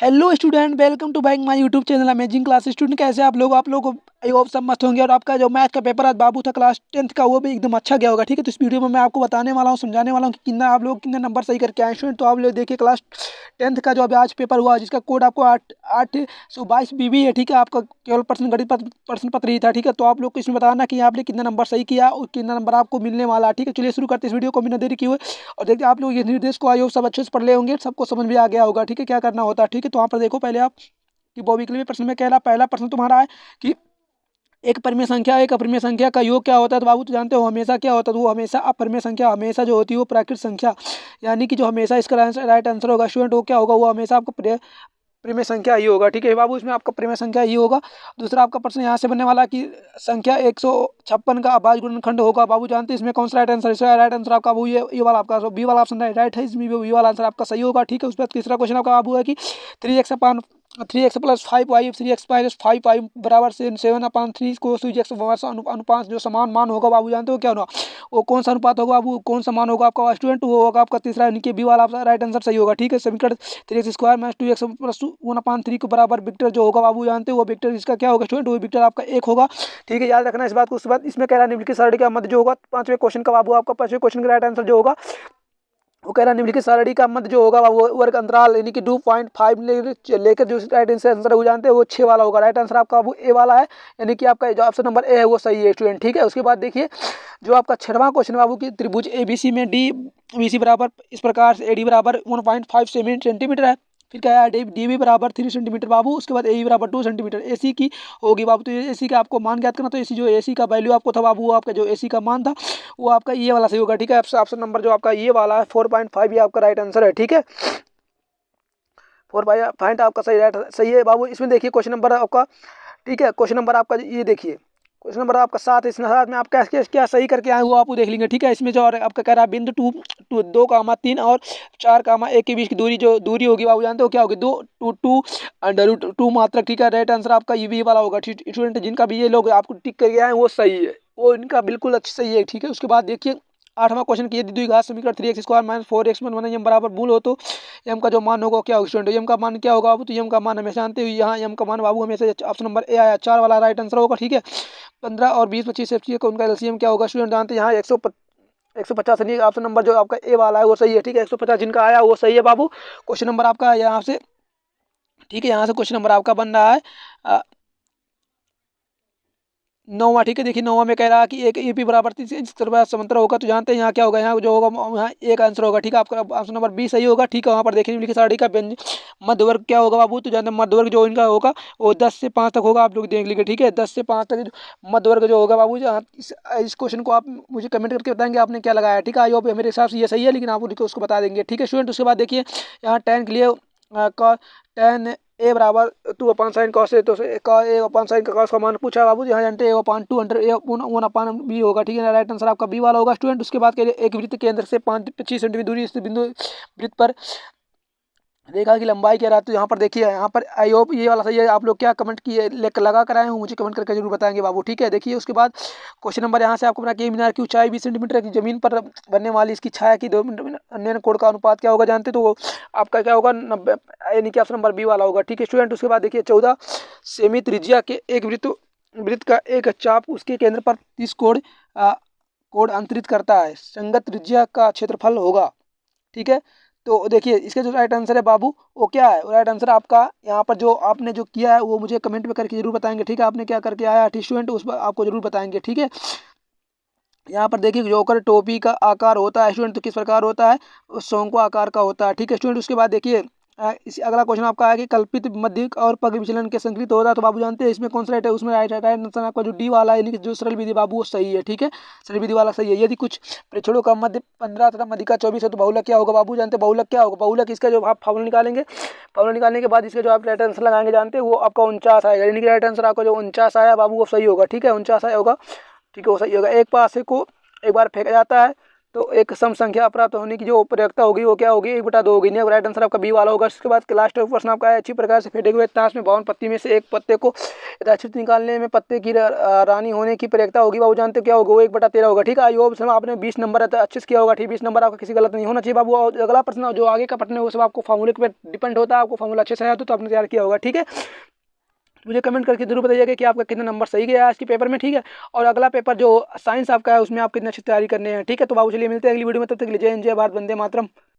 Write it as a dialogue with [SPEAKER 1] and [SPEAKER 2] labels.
[SPEAKER 1] Hello student, welcome to back my YouTube channel amazing class. Student कैसे आप लोग I hope सब मस्त होंगे। और आपका जो मैथ का पेपर आज बाबू था क्लास 10th का, वो भी एकदम अच्छा गया होगा। ठीक है, तो इस वीडियो में मैं आपको बताने वाला हूँ, समझाने वाला हूँ कि कितना आप लोग कितने नंबर सही करके आए स्टूडेंट। तो आप लोग देखिए, क्लास 10th का जो अभी आज पेपर हुआ, जिसका कोड आपको 822 BB है। ठीक है, आपका केवल प्रश्न पत्र ही था। ठीक है, तो आप लोग को इसमें बताना कि आपने कितना नंबर सही किया और कितना नंबर आपको मिलने वाला है। ठीक है, चलिए शुरू करते इस वीडियो को बिना देरी किए हुए। और देखिए, आप लोग ये निर्देश को आयोग सब अच्छे से पढ़ ले होंगे, सबको समझ भी आ गया होगा। ठीक है, क्या करना होता है। ठीक है, तो वहाँ पर देखो पहले आप कि बहुविकल्पीय प्रश्न में कहला पहला प्रश्न तुम्हारा है कि एक परिमेय संख्या एक अपरिमेय संख्या का योग क्या होता है। तो बाबू तो जानते हो हमेशा क्या होता है, तो वो हमेशा अपरिमेय संख्या हमेशा जो होती है वो प्राकृत संख्या, यानी कि जो हमेशा इसका राइट आंसर होगा स्टूडेंट, वो क्या होगा, वो हमेशा आपको परिमेय संख्या ही होगा। ठीक है बाबू, इसमें आपका परिमेय संख्या ही होगा। दूसरा आपका प्रश्न यहाँ से बनने वाला कि संख्या 156 का अभाज्य गुणनखंड होगा। बाबू जानते हैं इसमें कौन सा राइट आंसर है। इसका राइट आंसर आपका वो ये वाला आपका बी वाला ऑप्शन राइट है, इसमें बी वाला आंसर आपका सही होगा। ठीक है, उसके बाद तीसरा क्वेश्चन आपका बाबू है कि 3x plus 5y 3x minus 5y बराबर से 7/3 को अनुपात जो समान मान होगा। बाबू जानते हो क्या होगा, वो कौन सा अनुपात होगा बाबू, कौन सा मान होगा आपका स्टूडेंट, वो होगा आपका तीसरा, यानी कि बी वाला आपका राइट आंसर सही होगा। ठीक है, समीकरण 3x² माइनस 2x प्लस 1/3 को बराबर वेक्टर जो होगा बाबू जानते हो, वो वेक्टर इसका क्या होगा स्टूडेंट, वो वेक्टर आपका एक होगा। ठीक है, याद रखना इस बात को। उसके बाद इसमें कह रहा है निम्नलिखित सारणी का मध्य जो होगा, पांचवें क्वेश्चन का बाबू आपका पांचवें क्वेश्चन का राइट आंसर जो होगा, वो कह रहा है निम्नलिखित सारणी का मध्य जो होगा वो वर्ग अंतराल यानी कि 2.5 लेकर जो राइट आंसर वो जानते हैं वो 6 वाला होगा। राइट आंसर आपका वो ए वाला है, यानी कि आपका जो ऑप्शन नंबर ए है वो सही है स्टूडेंट। ठीक है, उसके बाद देखिए जो आपका 6वां क्वेश्चन बाबू की त्रिभुज ABC में डी BC बराबर इस प्रकार से AD बराबर 1.5 सेंटीमीटर है। फिर क्या है, DB बराबर 3 सेंटीमीटर बाबू। उसके बाद AE बराबर 2 सेंटीमीटर AC की होगी बाबू। तो AC का आपको मान ज्ञात करना, तो AC जो AC का वैल्यू आपको था बाबू, वो आपका जो AC का मान था वो आपका ये वाला सही होगा। ठीक है, ऑप्शन नंबर जो आपका ये वाला है 4.5, ये आपका राइट आंसर है। ठीक है, 4.5 आपका सही है बाबू। इसमें देखिए क्वेश्चन नंबर आपका, ठीक है, क्वेश्चन नंबर आपका ये देखिए, क्वेश्चन नंबर आपका 7, इस साथ में आप क्या सही करके आए वो आप देख लेंगे। ठीक है, इसमें जो और आपका कह रहा है बिंदु 2, 3 और 4, 1 के बीच की दूरी जो दूरी होगी बाबू जानते हो क्या होगी, 2 मात्रक। ठीक है, राइट आंसर आपका ये वाला होगा। स्टूडेंट जिनका भी ये लोग आपको टिक करके आए वो सही है, वो इनका बिल्कुल अच्छी सही है। ठीक है, उसके बाद देखिए 8वां क्वेश्चन की यदि द्विघात समीकरण 3x² माइनस 4x एम बराबर मूल हो, तो एम का जो मान होगा क्या होगा स्टूडेंट, एम का मान क्या होगा बाबू, तो एम का मान हमेशा जानते हो यहाँ एम का मान बाबू हमेशा ऑप्शन नंबर ए आया 4 वाला राइट आंसर होगा। ठीक है, 15 और 20 25 FCA का उनका LCM क्या होगा स्टूडेंट जानते हैं, यहाँ 150 ऑप्शन नंबर जो आपका ए वाला है वो सही है। ठीक है, 150 जिनका आया वो सही है बाबू। क्वेश्चन नंबर आपका यहाँ से, ठीक है, यहाँ से क्वेश्चन नंबर आपका बन रहा है 9वां। ठीक है, देखिए 9वां में कह रहा है कि एक AP बराबर 30 इंच समांतर होगा। तो जानते हैं यहाँ क्या होगा, यहाँ जो होगा यहाँ एक आंसर होगा। ठीक है, आपका ऑप्शन नंबर बी सही होगा। ठीक है, वहाँ पर देखिए निम्नलिखित सारणी का मध्य वर्ग क्या होगा बाबू, तो जानते हैं मध्य वर्ग जो इनका होगा वो 10 से 5 तक होगा। आप लोग देख लीजिए। ठीक है, 10 से 5 तक मध्य वर्ग जो होगा बाबू, इस क्वेश्चन को आप मुझे कमेंट करके बताएंगे आपने क्या लगाया। ठीक है, आई होप मेरे हिसाब से ये सही है, लेकिन आप उसको बता देंगे। ठीक है स्टूडेंट, उसके बाद देखिए यहाँ 10 के लिए tan A बराबर 2/sin cos A, तो A/sin का cos का मान पूछा बाबू। यहाँ जानते हैं A/2 अंडर A 1/B होगा। ठीक है, राइट आंसर आपका बी वाला होगा स्टूडेंट। उसके बाद के लिए एक वृत्त केंद्र से 25 सेंटीमीटर दूरी स्थित बिंदु वृत्त पर रेखा की लंबाई क्या रहती है। यहाँ पर देखिए, यहाँ पर आई होप ये वाला सही है। आप लोग क्या कमेंट किए लगा कर आए हो मुझे कमेंट करके जरूर बताएंगे बाबू। ठीक है, देखिए उसके बाद क्वेश्चन नंबर यहाँ से आपको बना कि मीनार की ऊंचाई 20 सेंटीमीटर की जमीन पर बनने वाली इसकी छाया की 2 अन्य कोण का अनुपात क्या होगा जानते, तो वो आपका क्या होगा 90, यानी कि ऑप्शन नंबर बी वाला होगा। ठीक है स्टूडेंट, उसके बाद देखिए 14 सेमी त्रिज्या के एक वृत्त का एक चाप उसके केंद्र पर 30 कोण अंतरित करता है, संगत त्रिज्या का क्षेत्रफल होगा। ठीक है, तो देखिए इसका जो राइट आंसर है बाबू वो क्या है, राइट आंसर आपका यहाँ पर जो आपने जो किया है वो मुझे कमेंट में करके जरूर बताएंगे। ठीक है, आपने क्या करके आया स्टूडेंट उस पर आपको जरूर बताएंगे। ठीक है, यहाँ पर देखिए जोकर टोपी का आकार होता है स्टूडेंट, तो किस प्रकार होता है, शंकु आकार का होता है। ठीक है स्टूडेंट, उसके बाद देखिए इस अगला क्वेश्चन आपका है कि कल्पित मध्यक और पग विचलन के संकलित होता है। तो बाबू जानते हैं इसमें कौन सा राइट है, उसमें राइट आंसर आपका जो डी वाला है, यानी कि जो सरल विधि बाबू वो सही है। ठीक है, सरल विधि वाला सही है। यदि कुछ प्रेक्षणों का मध्य 15 तथा मध्यिका 24 है, तो बहुलक क्या होगा बाबू जानते हैं, बहुलक क्या होगा, बहुलक इसका जो आप फार्मूला निकालेंगे, फार्मूला निकालने के बाद इसका जो आप राइट आंसर लगाएंगे जानते हैं वो आपका 49 आएगा, यानी कि राइट आंसर आपका जो 49 आया बाबू वो सही होगा। ठीक है, 49 आया होगा। ठीक है, वो सही होगा। एक पासे को एक बार फेंका जाता है तो एक सम संख्या प्राप्त होने की जो प्रयोगता होगी वो क्या होगी, 1/2 होगी। नहीं, राइट आंसर आपका बी वाला होगा। उसके बाद लास्ट प्रश्न आपका है, अच्छी प्रकार से फेंटे हुए ताश में 52 पत्ती में से एक पत्ते को यथाचित निकालने में पत्ते की रानी होने की प्रयोगता होगी। बाबू जानते हो क्या होगा, वो 1/13 होगा। ठीक है, आई होप आपने 20 नंबर अच्छे से किया होगा। ठीक, 20 नंबर आपका किसी गलत नहीं होना चाहिए बाबू। और अगला प्रश्न जो आगे का प्रश्न है वो सब आपको फॉर्मूले पे डिपेंड होता है। आपको फॉर्मूला अच्छे से आया तो आपने तैयार किया होगा। ठीक है, मुझे कमेंट करके जरूर बताइएगा कि आपका कितना नंबर सही गया आज के पेपर में। ठीक है, और अगला पेपर जो साइंस आपका है उसमें आप कितनी अच्छी तैयारी करने हैं। ठीक है, तो बाबू चलिए मिलते हैं अगली वीडियो में, तब तक के लिए जय हिंद, जय भारत, वंदे मातरम।